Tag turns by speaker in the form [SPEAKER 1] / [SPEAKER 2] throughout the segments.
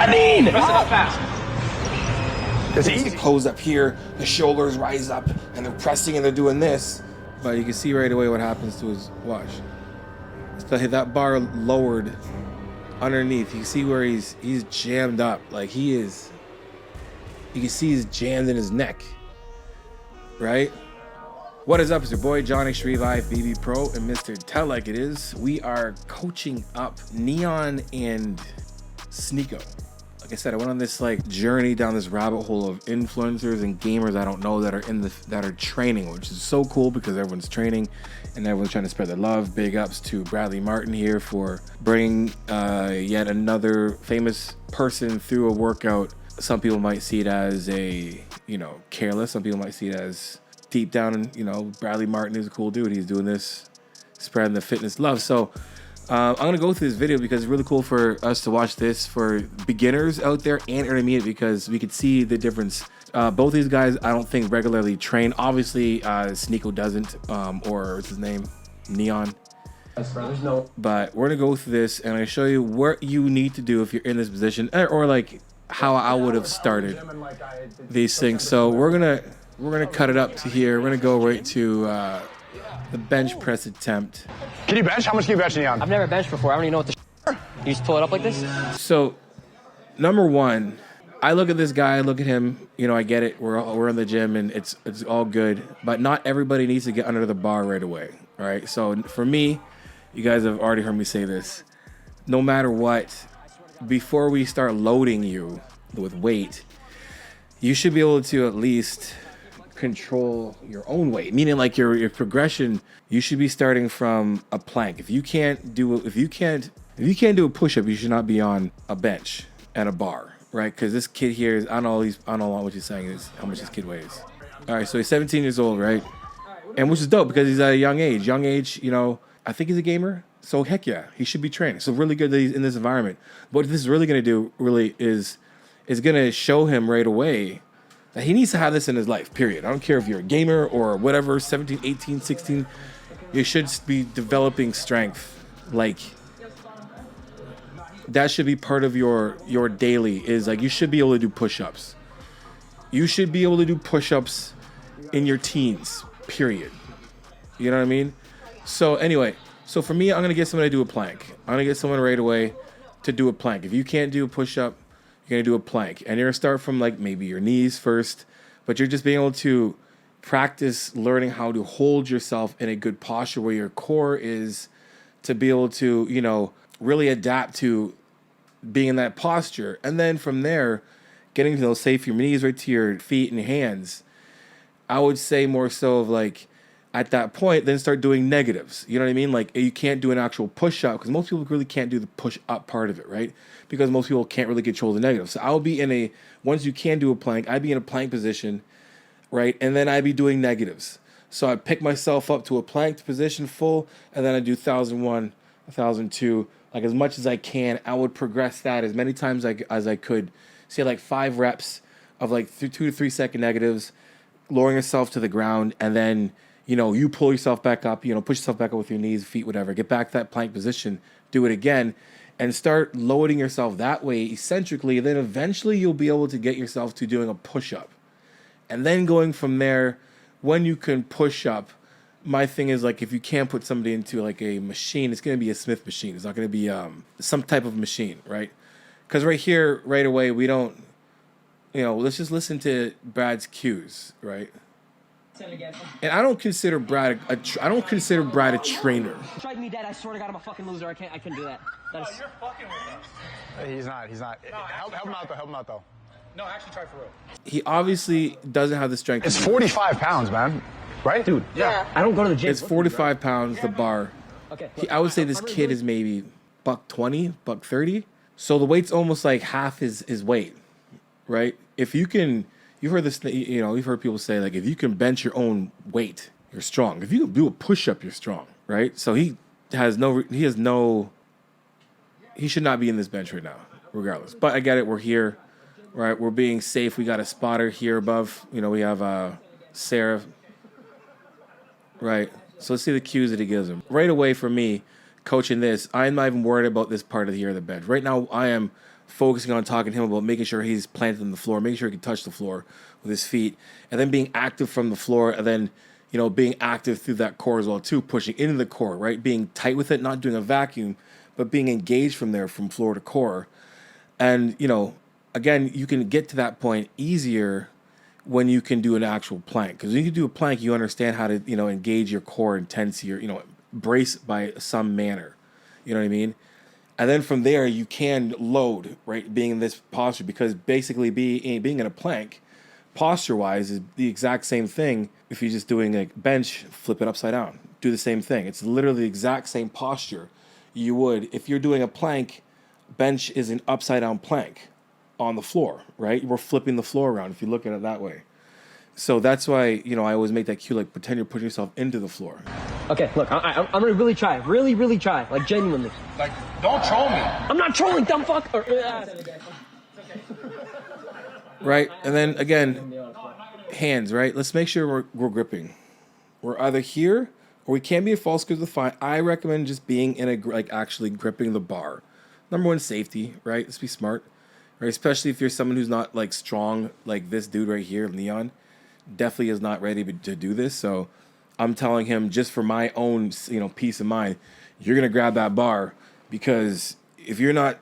[SPEAKER 1] that mean?
[SPEAKER 2] Press it up fast.
[SPEAKER 1] It's easy. Pose up here, the shoulders rise up, and they're pressing and they're doing this. But you can see right away what happens to his watch. So that bar lowered underneath. You can see where he's jammed up. Like he is. You can see he's jammed in his neck. Right? What is up? It's your boy Johnny Street Life, BB Pro, and Mr. Tell Like It Is. We are coaching up N3on and Sneako. Like I said, I went on this like journey down this rabbit hole of influencers and gamers I don't know that are training, which is so cool because everyone's training and everyone's trying to spread their love. Big ups to Bradley Martin here for bringing yet another famous person through a workout. Some people might see it as careless. Some people might see it as deep down, Bradley Martin is a cool dude. He's doing this, spreading the fitness love. So I'm going to go through this video because it's really cool for us to watch this for beginners out there and intermediate because we could see the difference. Both these guys, I don't think regularly train. Obviously, Sneako doesn't, or what's his name? N3on. But we're going to go through this and I'm going to show you what you need to do if you're in this position or like how I would have started these things. So we're gonna cut it up to here. We're gonna go right to the bench press attempt.
[SPEAKER 2] Can you bench? How much can you bench, N3on?
[SPEAKER 3] I've never benched before. I don't even know what the You just pull it up like this?
[SPEAKER 1] So, number one, I look at this guy, I look at him, I get it. We're in the gym and it's all good. But not everybody needs to get under the bar right away. All right. So for me, you guys have already heard me say this. No matter what, before we start loading you with weight, you should be able to at least control your own weight, meaning like your progression. You should be starting from a plank. If you can't do a push-up, you should not be on a bench and a bar, right? Because this kid here is I don't know what you're saying is how much this kid weighs. All right, so he's 17 years old, right? And which is dope because he's at a young age. I think he's a gamer. So heck yeah, he should be training. So really good that he's in this environment. What this is really going to do really is going to show him right away that he needs to have this in his life, period. I don't care if you're a gamer or whatever, 17, 18, 16, you should be developing strength. Like, that should be part of your daily is like, you should be able to do push-ups. You should be able to do push-ups in your teens, period. You know what I mean? So anyway, so for me, I'm going to get someone to do a plank. I'm going to get someone right away to do a plank. If you can't do a push-up, you're going to do a plank. And you're going to start from like maybe your knees first, but you're just being able to practice learning how to hold yourself in a good posture where your core is to be able to, really adapt to being in that posture. And then from there, getting to safe your knees right to your feet and your hands. I would say more so of like, at that point, then start doing negatives. You know what I mean? Like you can't do an actual push-up because most people really can't do the push-up part of it, right? Because most people can't really control the negatives. So I'll be once you can do a plank, I'd be in a plank position, right? And then I'd be doing negatives. So I'd pick myself up to a planked position full, and then I'd do 1,001, 1,002, like as much as I can. I would progress that as many times as I could. Say like 5 reps of like 2 to 3 second negatives, lowering yourself to the ground, and then you pull yourself back up, push yourself back up with your knees, feet, whatever. Get back to that plank position, do it again, and start loading yourself that way eccentrically. Then eventually you'll be able to get yourself to doing a push-up. And then going from there, when you can push up, my thing is like if you can't put somebody into like a machine, it's going to be a Smith machine. It's not going to be some type of machine, right? Because right here, right away, we don't, let's just listen to Brad's cues, right? And I don't consider Brad a trainer.
[SPEAKER 3] Strike me dead. I swear to God, I'm a fucking loser. I couldn't do that.
[SPEAKER 2] You're fucking with us. He's not. No, help him out though. No, actually try for real.
[SPEAKER 1] He obviously doesn't have the strength.
[SPEAKER 2] It's 45 pounds, man. Right?
[SPEAKER 3] Dude, yeah. I don't go to the gym.
[SPEAKER 1] It's 45 pounds, the bar.
[SPEAKER 3] Okay.
[SPEAKER 1] I would say this kid is maybe $120, $130. So the weight's almost like half his weight, right? If you can... You've heard this, you've heard people say, like, if you can bench your own weight, you're strong. If you can do a push-up, you're strong, right? So he should not be in this bench right now, regardless. But I get it, we're here, right? We're being safe. We got a spotter here above. We have Sarah, right? So let's see the cues that he gives him. Right away for me, coaching this, I'm not even worried about this part of the bench. Right now, I am focusing on talking to him about making sure he's planted on the floor, making sure he can touch the floor with his feet, and then being active from the floor, and then, you know, being active through that core as well too, pushing into the core, right? Being tight with it, not doing a vacuum, but being engaged from there, from floor to core. And, you know, again, you can get to that point easier when you can do an actual plank. Because when you can do a plank, you understand how to, you know, engage your core intensity, or, you know, brace by some manner. You know what I mean? And then from there, you can load, right? Being in this posture, because basically being in a plank, posture-wise, is the exact same thing. If you're just doing a bench, flip it upside down. Do the same thing. It's literally the exact same posture you would. If you're doing a plank, bench is an upside-down plank on the floor, right? We're flipping the floor around if you look at it that way. So that's why, you know, I always make that cue, like, pretend you're putting yourself into the floor.
[SPEAKER 3] Okay, look, I'm gonna really try. Really try. Like, genuinely.
[SPEAKER 2] Like, don't troll me.
[SPEAKER 3] I'm not trolling, dumb fuck.
[SPEAKER 1] Right? And then, again, hands, right? Let's make sure we're gripping. We're either here, or we can be a false grip with fine. I recommend just being in a, like, actually gripping the bar. Number one, safety, right? Let's be smart, right? Especially if you're someone who's not, like, strong, like this dude right here, Neon. Definitely is not ready to do this. So I'm telling him, just for my own, you know, peace of mind, you're going to grab that bar, because if you're not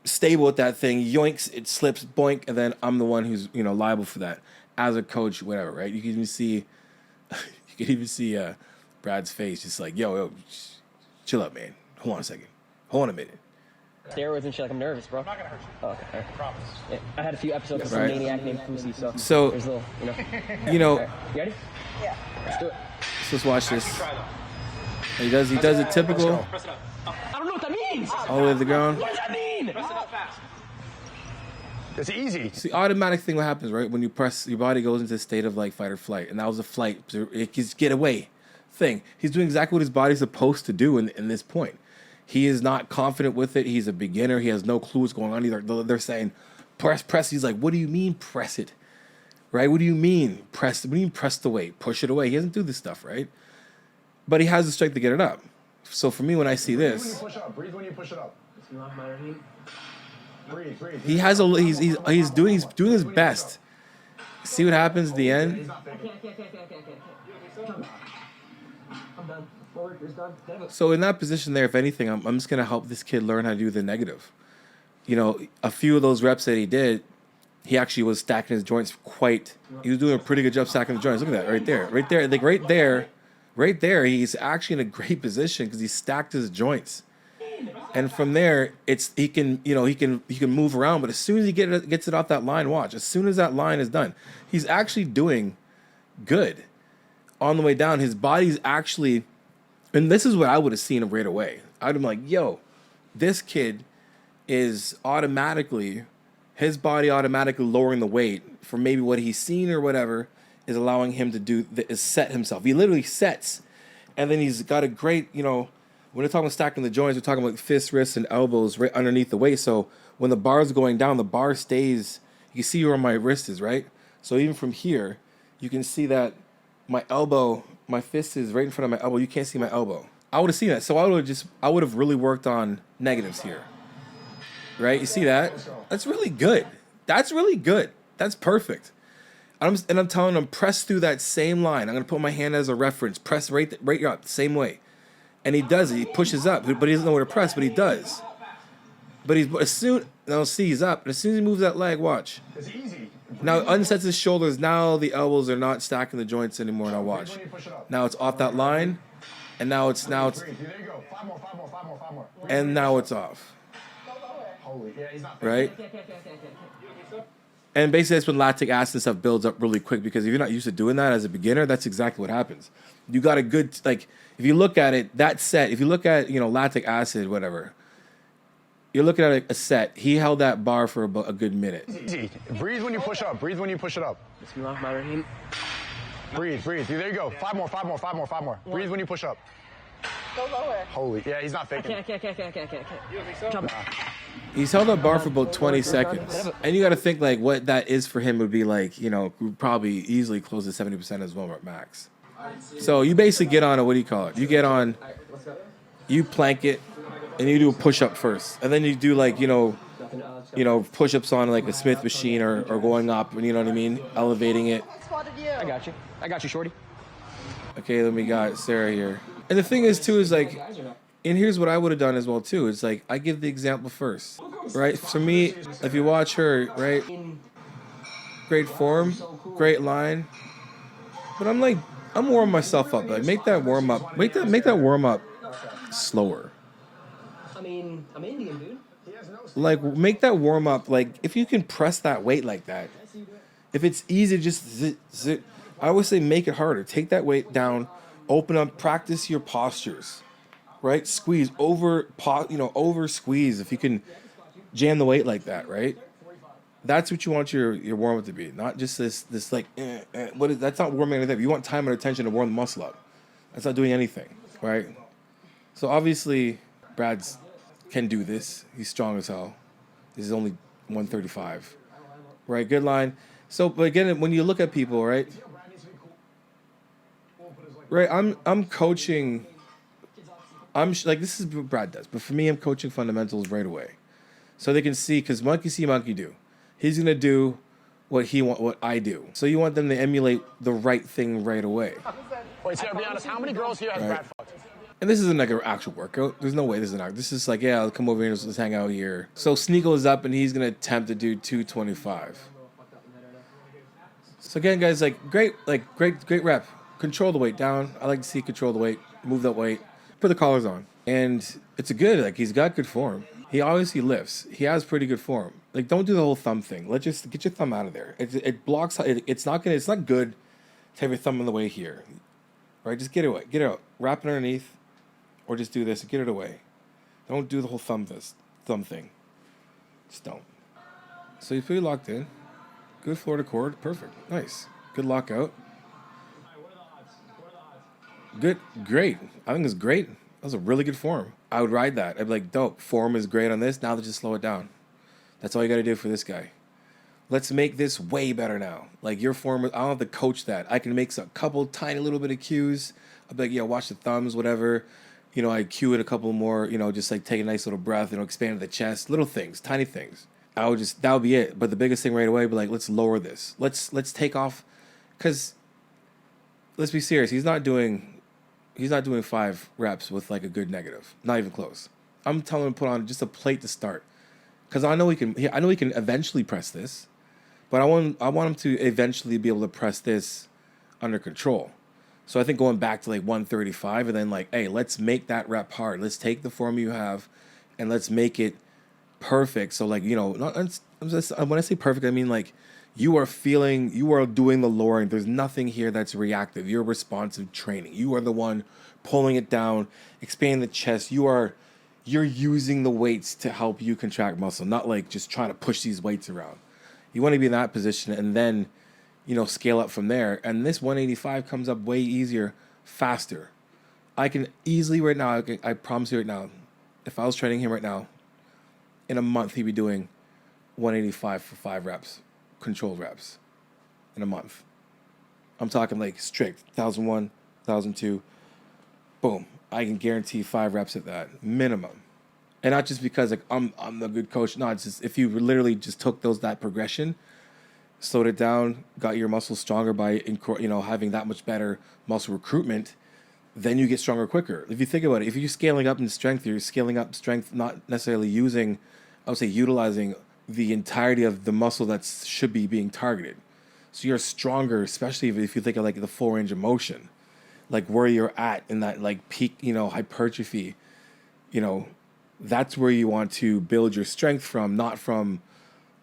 [SPEAKER 1] stable with that thing, yoinks, it slips, boink, and then I'm the one who's, you know, liable for that as a coach, whatever, right? You can even see Brad's face, just like, yo, chill up, man. Hold on a second. Hold on a minute.
[SPEAKER 3] Steroids and shit, like, I'm nervous, bro.
[SPEAKER 2] I'm not gonna hurt you.
[SPEAKER 3] Oh, okay.
[SPEAKER 2] I promise.
[SPEAKER 3] Yeah, I had a few episodes of some
[SPEAKER 1] Right.
[SPEAKER 3] maniac named Pussy, so there's a little, you know.
[SPEAKER 1] You know,
[SPEAKER 3] Right. You ready? Yeah. Let's do it.
[SPEAKER 1] so let's watch this.
[SPEAKER 2] Try though.
[SPEAKER 1] He does the typical
[SPEAKER 2] Press it up.
[SPEAKER 3] I don't know what that means.
[SPEAKER 1] all the way to the ground.
[SPEAKER 3] What does that mean?
[SPEAKER 2] Press it up fast. It's easy.
[SPEAKER 1] It's the automatic thing what happens, right? When you press, your body goes into a state of, like, fight or flight. And that was a flight. It just get away thing. He's doing exactly what his body's supposed to do in this point. He is not confident with it. He's a beginner. He has no clue what's going on either. They're saying, press. He's like, what do you mean press it? Right? What do you mean press? What do you mean press the weight? Push it away. He doesn't do this stuff, right? But he has the strength to get it up. So for me, when I see this,
[SPEAKER 2] Breathe when you push it up. Breathe.
[SPEAKER 1] he has a he's doing his best. See what happens at the end?
[SPEAKER 3] I'm done. My work is done.
[SPEAKER 1] So in that position there, if anything, I'm just gonna help this kid learn how to do the negative. You know, a few of those reps that he did, he actually was stacking his joints he was doing a pretty good job stacking the joints. Look at that, right there, like right there, he's actually in a great position because he stacked his joints. And from there, he can move around, but as soon as he gets it off that line, watch. As soon as that line is done, he's actually doing good. On the way down, his body's actually, and this is what I would have seen right away. I'd have been like, yo, this kid is his body automatically lowering the weight for maybe what he's seen or whatever, is allowing him to is set himself. He literally sets, and then he's got a great, you know, when we're talking about stacking the joints, we're talking about fists, wrists, and elbows right underneath the weight. So when the bar's going down, the bar stays, you can see where my wrist is, right? So even from here, you can see that my elbow, my fist is right in front of my elbow. You can't see my elbow. I would have seen that. So I would have really worked on negatives here. Right? You see that? That's really good. That's really good. That's perfect. I'm telling him, press through that same line. I'm going to put my hand as a reference. Press right up, the same way. And he does it. He pushes up, but he doesn't know where to press, but he does. But he's up. And as soon as he moves that leg, watch.
[SPEAKER 2] It's easy.
[SPEAKER 1] Now unsets his shoulders. Now the elbows are not stacking the joints anymore. Now watch. Now it's off that line, and now it's
[SPEAKER 2] There you go. Five more.
[SPEAKER 1] and now it's off.
[SPEAKER 2] Holy, yeah, he's not.
[SPEAKER 1] Right? And basically that's when lactic acid and stuff builds up really quick, because if you're not used to doing that as a beginner, that's exactly what happens. You got a good, like, if you look at it, that set, if you look at, you know, lactic acid, whatever, you're looking at a set. He held that bar for about a good minute.
[SPEAKER 2] Easy. Breathe when you push up. Breathe. There you go. Five more. Breathe when you push up.
[SPEAKER 4] Go lower.
[SPEAKER 2] Holy, yeah, he's not faking.
[SPEAKER 3] I can't. Jump.
[SPEAKER 1] He's held that bar for about 20 seconds. And you got to think, like, what that is for him would be like, you know, probably easily close to 70% as well at max. So you basically get on what do you call it? You get on, you plank it, and you do a push-up first. And then you do, like, you know, you know, push-ups on like a Smith machine or going up, and you know what I mean, elevating it.
[SPEAKER 3] I got you. I got you, shorty.
[SPEAKER 1] Okay, then we got Sarah here. And the thing is too is like, and here's what I would have done as well too. It's like I give the example first, right? For me, if you watch her, right, great form, great line, but I'm like, I'm warming myself up. Like make that warm up, make that warm up slower.
[SPEAKER 3] I mean, I'm Indian, dude.
[SPEAKER 1] Like make that warm up. Like if you can press that weight like that, if it's easy, just zit, zit. I always say make it harder. Take that weight down, open up, practice your postures, right? Squeeze over, over squeeze. If you can jam the weight like that, right? That's what you want your warm up to be, not just this like that's not warming anything. You want time and attention to warm the muscle up. That's not doing anything, right? So obviously, Brad's can do this. He's strong as hell. This is only 135, right? Good line. So, but again, when you look at people, right? Right, I'm coaching. Like this is what Brad does, but for me, I'm coaching fundamentals right away, so they can see because monkey see, monkey do. He's gonna do what I do. So you want them to emulate the right thing right away.
[SPEAKER 2] Wait, Sarah, be honest. How many girls here has Brad fucked?
[SPEAKER 1] And this isn't like an actual workout. There's no way this is an act. This is like, yeah, I'll come over here and let's hang out here. So Sneako is up and he's gonna attempt to do 225. So again, guys, great rep. Control the weight down. I like to see control the weight, move that weight, put the collars on. And it's he's got good form. He obviously lifts. He has pretty good form. Like, don't do the whole thumb thing. Let's just get your thumb out of there. It blocks, it's not good to have your thumb in the way here. Right? Just get it away. Get it out. Wrap it underneath or just do this and get it away. Don't do the whole thumb thing. Just don't. So you're pretty locked in. Good floor to cord. Perfect. Nice. Good lockout. Good. Great. I think it's great. That was a really good form. I would ride that. I'd be like, dope. Form is great on this. Now let's just slow it down. That's all you got to do for this guy. Let's make this way better now. Like your form, I don't have to coach that. I can make a couple tiny little bit of cues. I'd be like, yeah, watch the thumbs, whatever. You know, I cue it a couple more, just like take a nice little breath, expand the chest, little things, tiny things. That would be it. But the biggest thing right away, be like, let's lower this. Let's take off, because let's be serious. He's not doing 5 reps with like a good negative. Not even close. I'm telling him to put on just a plate to start, because I know he can eventually press this, but I want him to eventually be able to press this under control. So I think going back to like 135 and then like, hey, let's make that rep hard. Let's take the form you have and let's make it perfect. So like, when I say perfect, I mean like you are doing the lowering. There's nothing here that's reactive. You're responsive training. You are the one pulling it down, expanding the chest. You're using the weights to help you contract muscle, not like just trying to push these weights around. You want to be in that position and then, scale up from there. And this 185 comes up way easier, faster. I can easily right now, I promise you right now, if I was training him right now, in a month, he'd be doing 185 for 5 reps, controlled reps, in a month. I'm talking like strict, 1,001, 1,002, boom. I can guarantee 5 reps at that, minimum. And not just because like I'm the good coach. No, it's just if you literally just took that progression, slowed it down, got your muscles stronger by having that much better muscle recruitment, then you get stronger quicker. If you think about it, if you're scaling up in strength, you're scaling up strength not necessarily utilizing the entirety of the muscle that should be being targeted. So you're stronger, especially if you think of like the full range of motion, like where you're at in that like peak, hypertrophy, that's where you want to build your strength from, not from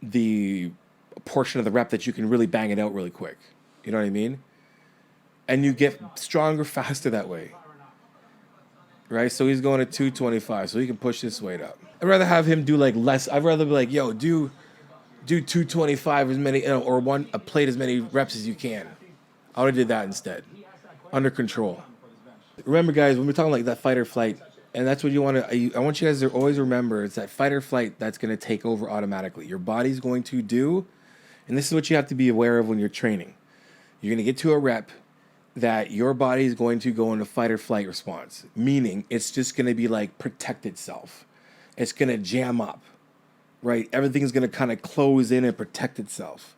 [SPEAKER 1] the portion of the rep that you can really bang it out really quick. You know what I mean? And you get stronger faster that way. Right? So he's going to 225, so he can push this weight up. I'd rather have him do like less. I'd rather be like, yo, do 225 as many, or a plate as many reps as you can. I would have did that instead. Under control. Remember, guys, when we're talking like that fight or flight, and that's what you want to, I want you guys to always remember, it's that fight or flight that's going to take over automatically. Your body's going to do, and this is what you have to be aware of when you're training. You're going to get to a rep that your body is going to go into fight or flight response, meaning it's just going to be like protect itself. It's going to jam up, right? Everything's going to kind of close in and protect itself,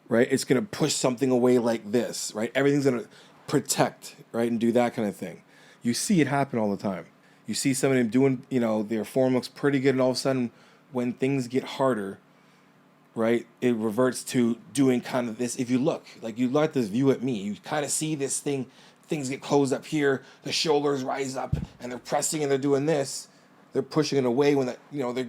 [SPEAKER 1] right? It's going to push something away like this, right? Everything's going to protect, right? And do that kind of thing. You see it happen all the time. You see somebody doing, you know, their form looks pretty good, and all of a sudden when things get harder, right, it reverts to doing kind of this. If you look, like you like this view at me, you kind of see this thing, things get closed up here, the shoulders rise up, and they're pressing and they're doing this. They're pushing it away when that, you know, they're,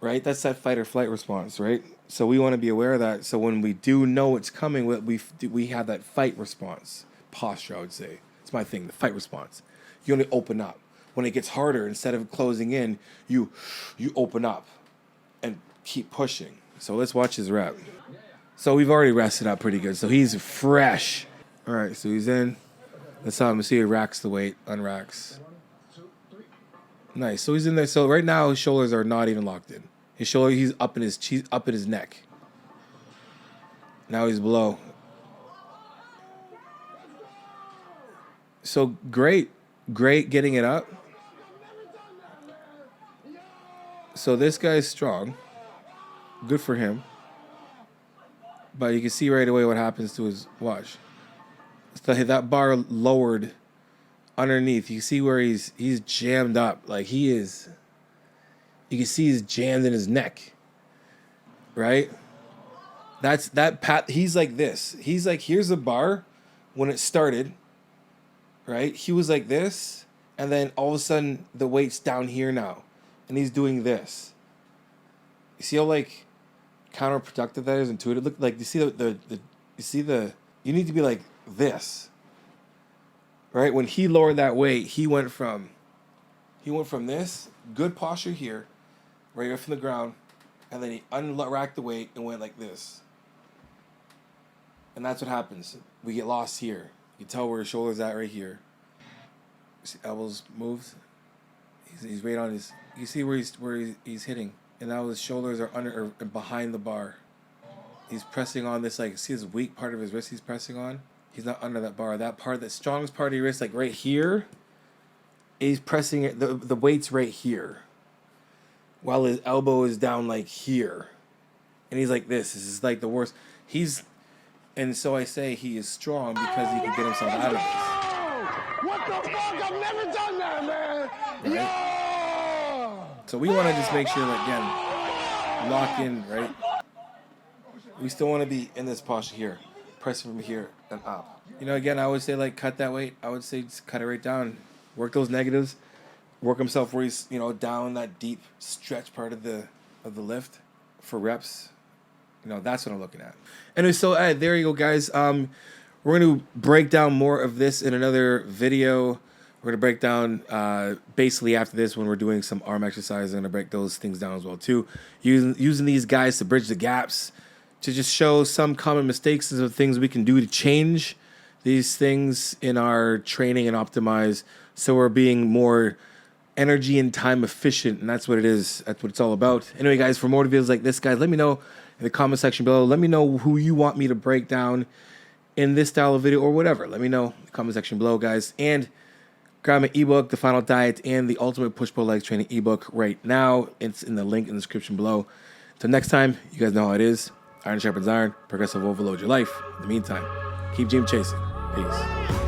[SPEAKER 1] right? That's that fight or flight response, right? So we want to be aware of that. So when we do know it's coming, we have that fight response posture, I would say. It's my thing, the fight response. You only open up. When it gets harder, instead of closing in, you open up and keep pushing. So let's watch his rep. So we've already rested up pretty good. So he's fresh. All right, so he's in. Let's see he racks the weight, unracks. Nice. So he's in there. So right now his shoulders are not even locked in. His shoulder, he's up in his neck. Now he's below. So great getting it up. So this guy's strong. Good for him. But you can see right away what happens to his watch. So that bar lowered underneath. You see where he's jammed up. Like he is. You can see he's jammed in his neck. Right? That's that pat. He's like this. He's like, here's a bar when it started. Right? He was like this. And then all of a sudden the weight's down here now. And he's doing this. You see how like counterproductive that is, intuitive. Look, like you see you need to be like this, right? When he lowered that weight, he went from this good posture here, right up from the ground, and then he unracked the weight and went like this. And that's what happens. We get lost here. You can tell where his shoulder's at right here. See elbows moves. He's right on his. You see where he's hitting. And now his shoulders are under or behind the bar. He's pressing on this, like, see his weak part of his wrist he's pressing on? He's not under that bar. That part, that strongest part of your wrist, like right here, he's pressing it, the weight's right here. While his elbow is down like here. And he's like this. This is like the worst. And so I say he is strong because he can get himself out of this.
[SPEAKER 2] What the fuck? I've never done that, man.
[SPEAKER 1] Right?
[SPEAKER 2] Yeah.
[SPEAKER 1] So we want to just make sure that, again, lock in, right? We still want to be in this posture here. Pressing from here and up. You know, again, I would say, like, cut that weight. I would say just cut it right down. Work those negatives. Work himself where he's, you know, down that deep stretch part of the lift for reps. You know, that's what I'm looking at. Anyway, so there you go, guys. We're going to break down more of this in another video. We're going to break down, basically after this, when we're doing some arm exercises, I'm going to break those things down as well, too. Using these guys to bridge the gaps, to just show some common mistakes of things we can do to change these things in our training and optimize so we're being more energy and time efficient, and that's what it is. That's what it's all about. Anyway, guys, for more videos like this, guys, let me know in the comment section below. Let me know who you want me to break down in this style of video or whatever. Let me know in the comment section below, guys. And grab my ebook, The Final Diet, and the Ultimate Push-Pull Legs Training ebook right now. It's in the link in the description below. Until next time, you guys know how it is. Iron sharpens iron. Progressive overload your life. In the meantime, keep dream chasing. Peace.